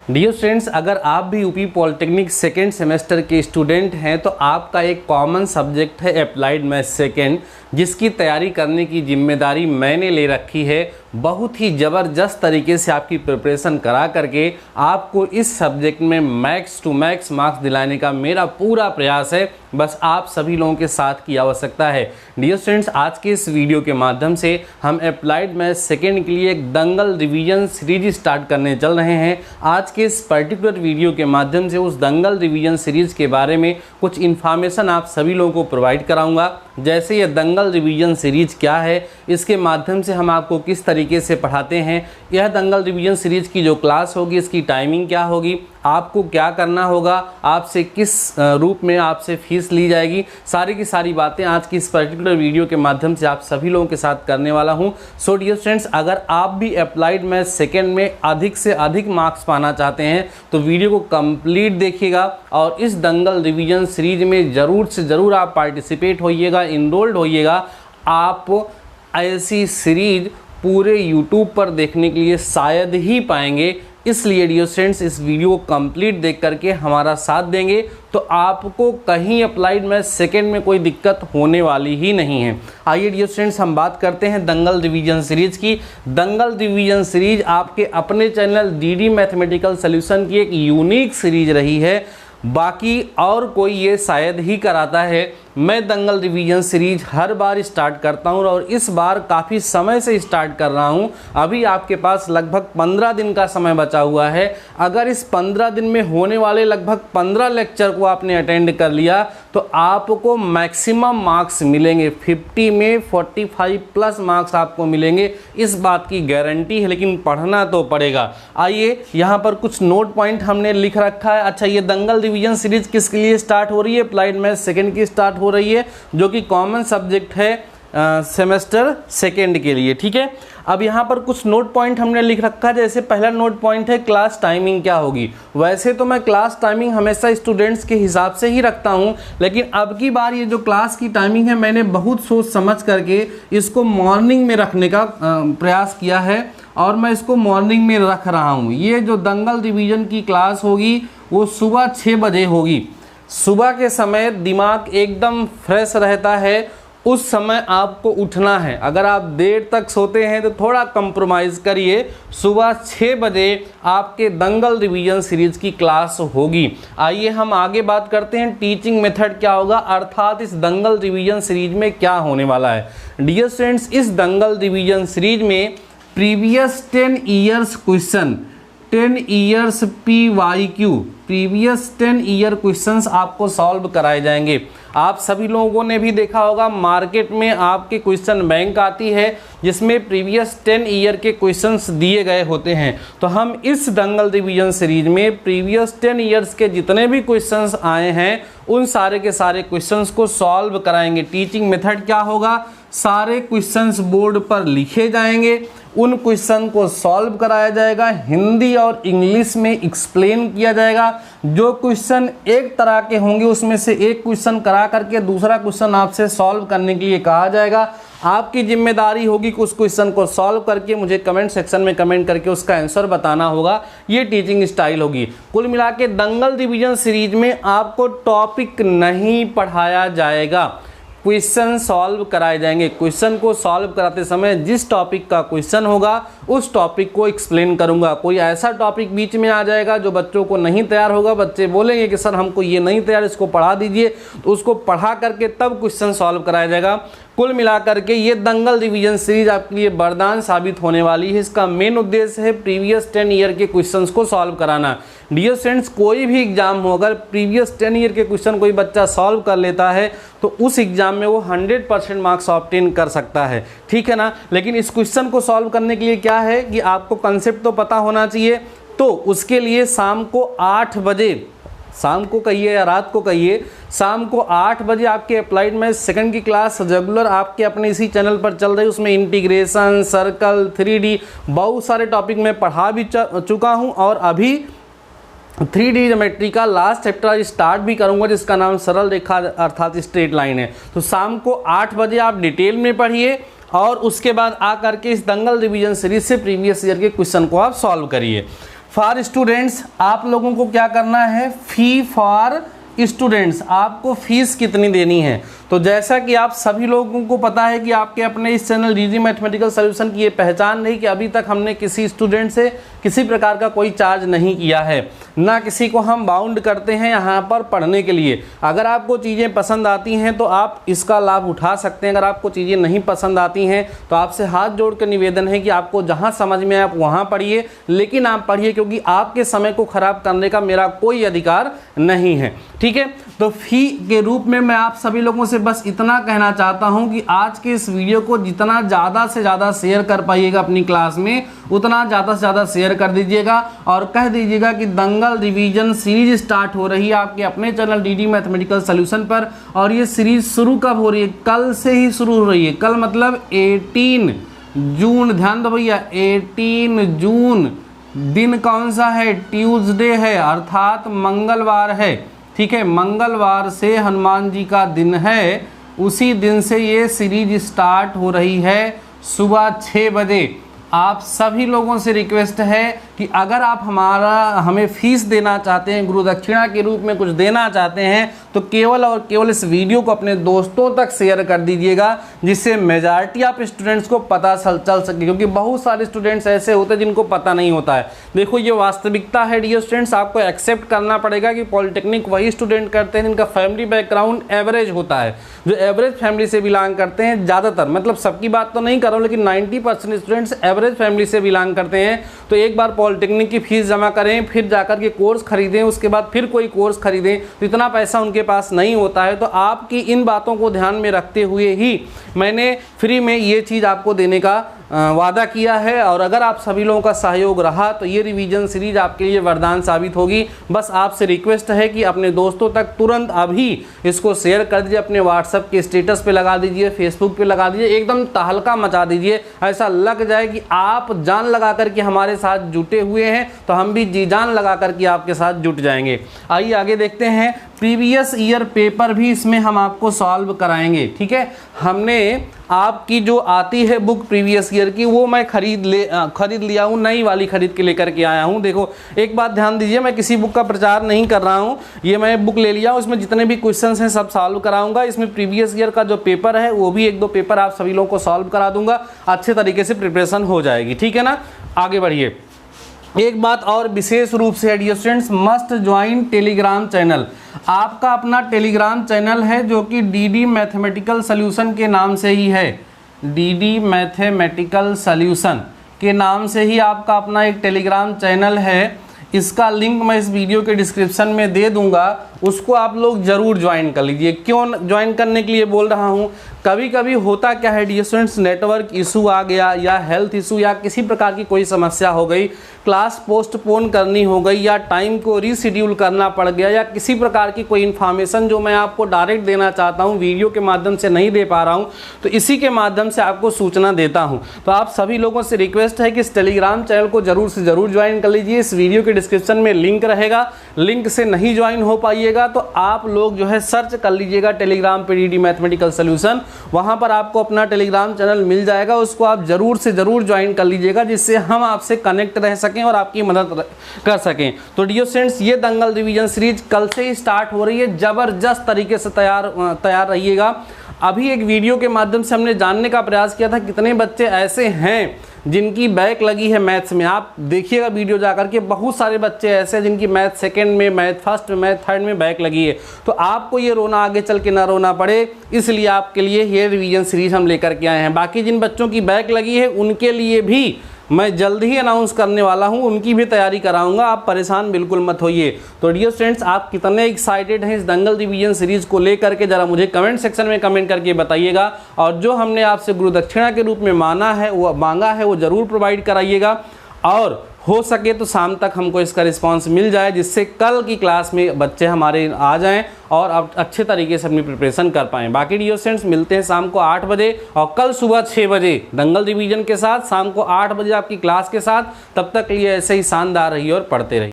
Dear students, अगर आप भी यूपी पॉलिटेक्निक सेकेंड सेमेस्टर के स्टूडेंट हैं तो आपका एक कॉमन सब्जेक्ट है अप्लाइड मैथ्स सेकेंड, जिसकी तैयारी करने की जिम्मेदारी मैंने ले रखी है। बहुत ही ज़बरदस्त तरीके से आपकी प्रिपरेशन करा करके आपको इस सब्जेक्ट में मैक्स टू मैक्स मार्क्स दिलाने का मेरा पूरा प्रयास है। बस आप सभी लोगों के साथ की आवश्यकता है। डियर स्टूडेंट्स, आज के इस वीडियो के माध्यम से हम अप्लाइड मैथ्स सेकेंड के लिए एक दंगल रिवीजन सीरीज स्टार्ट करने चल रहे हैं। आज के इस पर्टिकुलर वीडियो के माध्यम से उस दंगल रिवीजन सीरीज के बारे में कुछ इन्फॉर्मेशन आप सभी लोगों को प्रोवाइड कराऊंगा। जैसे ये दंगल रिवीजन सीरीज क्या है, इसके माध्यम से हम आपको किस तरीके से पढ़ाते हैं, यह दंगल रिवीजन सीरीज की जो क्लास होगी इसकी टाइमिंग क्या होगी, आपको क्या करना होगा, आपसे किस रूप में आपसे फीस ली जाएगी, सारी की सारी बातें आज की इस पर्टिकुलर वीडियो के माध्यम से आप सभी लोगों के साथ करने वाला हूं। सो डियर स्टूडेंट्स, अगर आप भी अप्लाइड मैथ्स सेकेंड में अधिक से अधिक मार्क्स पाना चाहते हैं तो वीडियो को कंप्लीट देखिएगा और इस दंगल रिवीजन सीरीज में ज़रूर से ज़रूर आप पार्टिसिपेट होइएगा, इनरोल्ड होइएगा। आप ऐसी सीरीज पूरे यूट्यूब पर देखने के लिए शायद ही पाएंगे, इसलिए डियर स्टूडेंट्स इस वीडियो को कंप्लीट देख करके हमारा साथ देंगे तो आपको कहीं अप्लाइड मैथ्स सेकेंड में कोई दिक्कत होने वाली ही नहीं है। आइए डियर स्टूडेंट्स, हम बात करते हैं दंगल रिवीजन सीरीज की। दंगल रिवीजन सीरीज आपके अपने चैनल डीडी मैथमेटिकल सॉल्यूशन की एक यूनिक सीरीज रही है, बाकी और कोई ये शायद ही कराता है। मैं दंगल रिवीजन सीरीज हर बार स्टार्ट करता हूं और इस बार काफ़ी समय से स्टार्ट कर रहा हूं। अभी आपके पास लगभग 15 दिन का समय बचा हुआ है। अगर इस 15 दिन में होने वाले लगभग 15 लेक्चर को आपने अटेंड कर लिया तो आपको मैक्सिमम मार्क्स मिलेंगे। 50 में 45 प्लस मार्क्स आपको मिलेंगे, इस बात की गारंटी है, लेकिन पढ़ना तो पड़ेगा। आइए यहाँ पर कुछ नोट पॉइंट हमने लिख रखा है। अच्छा, ये दंगल रिवीजन सीरीज किसके लिए स्टार्ट हो रही है? अप्लाइड मैथ्स सेकेंड की स्टार्ट हो रही है, जो कि कॉमन सब्जेक्ट है सेमेस्टर सेकेंड के लिए। ठीक है, अब यहाँ पर कुछ नोट पॉइंट हमने लिख रखा है। जैसे पहला नोट पॉइंट है क्लास टाइमिंग क्या होगी। वैसे तो मैं क्लास टाइमिंग हमेशा स्टूडेंट्स के हिसाब से ही रखता हूँ, लेकिन अब की बार ये जो क्लास की टाइमिंग है मैंने बहुत सोच समझ करके इसको मॉर्निंग में रखने का प्रयास किया है और मैं इसको मॉर्निंग में रख रहा हूँ। ये जो दंगल रिवीजन की क्लास होगी वो सुबह 6 बजे होगी। सुबह के समय दिमाग एकदम फ्रेश रहता है, उस समय आपको उठना है। अगर आप देर तक सोते हैं तो थोड़ा कंप्रोमाइज़ करिए। सुबह 6 बजे आपके दंगल रिवीजन सीरीज की क्लास होगी। आइए हम आगे बात करते हैं टीचिंग मेथड क्या होगा, अर्थात इस दंगल रिवीजन सीरीज में क्या होने वाला है। डियर स्टूडेंट्स, इस दंगल रिवीजन सीरीज में previous 10 years question, 10 years PYQ, previous 10 year questions आपको सॉल्व कराए जाएंगे। आप सभी लोगों ने भी देखा होगा मार्केट में आपके क्वेश्चन बैंक आती है जिसमें प्रीवियस 10 ईयर के क्वेश्चंस दिए गए होते हैं। तो हम इस दंगल रिवीजन सीरीज में प्रीवियस 10 ईयर्स के जितने भी क्वेश्चंस आए हैं उन सारे के सारे क्वेश्चंस को सॉल्व कराएंगे। टीचिंग मेथड क्या होगा, सारे क्वेश्चंस बोर्ड पर लिखे जाएंगे, उन क्वेश्चन को सॉल्व कराया जाएगा, हिंदी और इंग्लिश में एक्सप्लेन किया जाएगा। जो क्वेश्चन एक तरह के होंगे उसमें से एक क्वेश्चन करा करके दूसरा क्वेश्चन आपसे सॉल्व करने के लिए कहा जाएगा। आपकी जिम्मेदारी होगी कि उस क्वेश्चन को सॉल्व करके मुझे कमेंट सेक्शन में कमेंट करके उसका आंसर बताना होगा। ये टीचिंग स्टाइल होगी। कुल मिला के दंगल रिवीजन सीरीज में आपको टॉपिक नहीं पढ़ाया जाएगा, क्वेश्चन सॉल्व कराए जाएंगे। क्वेश्चन को सॉल्व कराते समय जिस टॉपिक का क्वेश्चन होगा उस टॉपिक को एक्सप्लेन करूंगा। कोई ऐसा टॉपिक बीच में आ जाएगा जो बच्चों को नहीं तैयार होगा, बच्चे बोलेंगे कि सर हमको ये नहीं तैयार, इसको पढ़ा दीजिए, तो उसको पढ़ा करके तब क्वेश्चन सॉल्व कराया जाएगा। कुल मिलाकर के ये दंगल रिवीजन सीरीज आपके लिए वरदान साबित होने वाली है। इसका मेन उद्देश्य है प्रीवियस 10 ईयर के क्वेश्चंस को सॉल्व कराना। डियर स्टूडेंट्स, कोई भी एग्जाम हो, अगर प्रीवियस 10 ईयर के क्वेश्चन कोई बच्चा सॉल्व कर लेता है तो उस एग्जाम में वो 100% मार्क्स ऑब्टेन कर सकता है। ठीक है ना, लेकिन इस क्वेश्चन को सॉल्व करने के लिए क्या है कि आपको कंसेप्ट तो पता होना चाहिए। तो उसके लिए शाम को 8 बजे, शाम को कहिए या रात को कहिए, शाम को 8 बजे आपके अप्लाइड मैथ्स सेकंड की क्लास रेगुलर आपके अपने इसी चैनल पर चल रही है। उसमें इंटीग्रेशन, सर्कल, 3D बहुत सारे टॉपिक मैं पढ़ा भी चुका हूं और अभी 3D ज्योमेट्री का लास्ट चैप्टर स्टार्ट भी करूंगा जिसका नाम सरल रेखा अर्थात स्ट्रेट लाइन है। तो शाम को 8 बजे आप डिटेल में पढ़िए और उसके बाद आकर के इस दंगल रिवीजन सीरीज से प्रीवियस ईयर के क्वेश्चन को आप सॉल्व करिए। फॉर स्टूडेंट्स आप लोगों को क्या करना है, फी फॉर स्टूडेंट्स, आपको फीस कितनी देनी है। तो जैसा कि आप सभी लोगों को पता है कि आपके अपने इस चैनल डीडी मैथमेटिकल सॉल्यूशन की ये पहचान नहीं कि अभी तक हमने किसी स्टूडेंट से किसी प्रकार का कोई चार्ज नहीं किया है, ना किसी को हम बाउंड करते हैं यहाँ पर पढ़ने के लिए। अगर आपको चीज़ें पसंद आती हैं तो आप इसका लाभ उठा सकते हैं, अगर आपको चीज़ें नहीं पसंद आती हैं तो आपसे हाथ जोड़ कर निवेदन है कि आपको जहाँ समझ में आए आप वहाँ पढ़िए, लेकिन आप पढ़िए क्योंकि आपके समय को खराब करने का मेरा कोई अधिकार नहीं है। ठीक है, तो फी के रूप में मैं आप सभी लोगों से बस इतना कहना चाहता हूं कि आज के इस वीडियो को जितना ज़्यादा से ज़्यादा शेयर कर पाइएगा अपनी क्लास में, उतना ज़्यादा से ज़्यादा शेयर कर दीजिएगा और कह दीजिएगा कि दंगल रिवीजन सीरीज स्टार्ट हो रही है आपके अपने चैनल डीडी मैथमेटिकल सॉल्यूशन पर। और ये सीरीज शुरू कब हो रही है, कल से ही शुरू हो रही है। कल मतलब 18 जून, ध्यान दो भैया, 18 जून दिन कौन सा है, ट्यूसडे है, अर्थात मंगलवार है। ठीक है, मंगलवार से हनुमान जी का दिन है, उसी दिन से ये सीरीज स्टार्ट हो रही है सुबह 6 बजे। आप सभी लोगों से रिक्वेस्ट है कि अगर आप हमें फीस देना चाहते हैं, गुरु दक्षिणा के रूप में कुछ देना चाहते हैं, तो केवल और केवल इस वीडियो को अपने दोस्तों तक शेयर कर दीजिएगा, जिससे मेजॉरिटी ऑफ स्टूडेंट्स को पता चल सके, क्योंकि बहुत सारे स्टूडेंट्स ऐसे होते हैं जिनको पता नहीं होता है। देखो ये वास्तविकता है डियर स्टूडेंट्स, आपको एक्सेप्ट करना पड़ेगा कि पॉलिटेक्निक वही स्टूडेंट करते हैं जिनका फैमिली बैकग्राउंड एवरेज होता है, जो एवरेज फैमिली से बिलोंग करते हैं ज़्यादातर, मतलब सबकी बात तो नहीं कर रहा हूँ, लेकिन 90% स्टूडेंट्स एवरेज फैमिली से बिलोंग करते हैं। तो एक बार पॉलिटेक्निक की फीस जमा करें, फिर जाकर के कोर्स खरीदें, उसके बाद फिर कोई कोर्स खरीदें, तो इतना पैसा उनके पास नहीं होता है। तो आपकी इन बातों को ध्यान में रखते हुए ही मैंने फ्री में ये चीज़ आपको देने का वादा किया है। और अगर आप सभी लोगों का सहयोग रहा तो ये रिवीजन सीरीज आपके लिए वरदान साबित होगी। बस आपसे रिक्वेस्ट है कि अपने दोस्तों तक तुरंत अभी इसको शेयर कर दीजिए, अपने व्हाट्सएप के स्टेटस पे लगा दीजिए, फेसबुक पे लगा दीजिए, एकदम तहलका मचा दीजिए। ऐसा लग जाए कि आप जान लगा करके हमारे साथ जुटे हुए हैं, तो हम भी जी जान लगा करके आपके साथ जुट जाएंगे। आइए आगे देखते हैं, प्रीवियस ईयर पेपर भी इसमें हम आपको सॉल्व कराएंगे। ठीक है, हमने आपकी जो आती है बुक प्रीवियस ईयर की, वो मैं खरीद लिया हूँ, नई वाली खरीद के लेकर के आया हूँ। देखो एक बात ध्यान दीजिए, मैं किसी बुक का प्रचार नहीं कर रहा हूँ, ये मैं बुक ले लिया हूँ, इसमें जितने भी क्वेश्चंस हैं सब सॉल्व कराऊंगा। इसमें प्रीवियस ईयर का जो पेपर है वो भी 1-2 पेपर आप सभी लोगों को सॉल्व करा दूंगा, अच्छे तरीके से प्रिपरेशन हो जाएगी। ठीक है ना, आगे बढ़िए। एक बात और विशेष रूप से dear students, must join Telegram channel. आपका अपना टेलीग्राम चैनल है जो कि डीडी मैथमेटिकल सॉल्यूशन के नाम से ही है, डीडी मैथमेटिकल सॉल्यूशन के नाम से ही आपका अपना एक टेलीग्राम चैनल है। इसका लिंक मैं इस वीडियो के डिस्क्रिप्शन में दे दूंगा, उसको आप लोग ज़रूर ज्वाइन कर लीजिए। क्यों ज्वाइन करने के लिए बोल रहा हूँ, कभी कभी होता क्या है डियर स्टूडेंट्स, नेटवर्क इशू आ गया या हेल्थ इशू या किसी प्रकार की कोई समस्या हो गई, क्लास पोस्टपोन करनी हो गई या टाइम को रीशेड्यूल करना पड़ गया, या किसी प्रकार की कोई इन्फॉर्मेशन जो मैं आपको डायरेक्ट देना चाहता हूँ वीडियो के माध्यम से नहीं दे पा रहा हूँ, तो इसी के माध्यम से आपको सूचना देता हूँ। तो आप सभी लोगों से रिक्वेस्ट है कि इस टेलीग्राम चैनल को ज़रूर से ज़रूर ज्वाइन कर लीजिए। इस वीडियो के डिस्क्रिप्शन में लिंक रहेगा, लिंक से नहीं ज्वाइन हो पाइएगा तो आप लोग जो है सर्च कर लीजिएगा टेलीग्राम पे डीडी मैथमेटिकल सॉल्यूशन, वहाँ पर आपको अपना टेलीग्राम चैनल मिल जाएगा, उसको आप ज़रूर से ज़रूर ज्वाइन कर लीजिएगा, जिससे हम आपसे कनेक्ट रह सकें और आपकी मदद कर सकें। तो डियर स्टूडेंट्स, ये दंगल रिवीजन सीरीज कल से ही स्टार्ट हो रही है, ज़बरदस्त तरीके से तैयार रहिएगा। अभी एक वीडियो के माध्यम से हमने जानने का प्रयास किया था कितने बच्चे ऐसे हैं जिनकी बैक लगी है मैथ्स में। आप देखिएगा वीडियो जाकर के, बहुत सारे बच्चे ऐसे हैं जिनकी मैथ सेकंड में, मैथ फर्स्ट में, मैथ थर्ड में बैक लगी है। तो आपको ये रोना आगे चल के ना रोना पड़े, इसलिए आपके लिए ये रिवीजन सीरीज हम लेकर के आए हैं। बाकी जिन बच्चों की बैक लगी है उनके लिए भी मैं जल्द ही अनाउंस करने वाला हूं, उनकी भी तैयारी कराऊंगा, आप परेशान बिल्कुल मत होइए। तो डियर स्टूडेंट्स, आप कितने एक्साइटेड हैं इस दंगल रिवीजन सीरीज को लेकर के, जरा मुझे कमेंट सेक्शन में कमेंट करके बताइएगा। और जो हमने आपसे गुरु दक्षिणा के रूप में मांगा है वो ज़रूर प्रोवाइड कराइएगा, और हो सके तो शाम तक हमको इसका रिस्पांस मिल जाए, जिससे कल की क्लास में बच्चे हमारे आ जाएं और अब अच्छे तरीके से अपनी प्रिपरेशन कर पाएँ। बाकी डियर स्टूडेंट्स, मिलते हैं शाम को 8 बजे और कल सुबह 6 बजे दंगल रिवीजन के साथ, शाम को 8 बजे आपकी क्लास के साथ। तब तक लिए ऐसे ही शानदार रहिए और पढ़ते रहिए।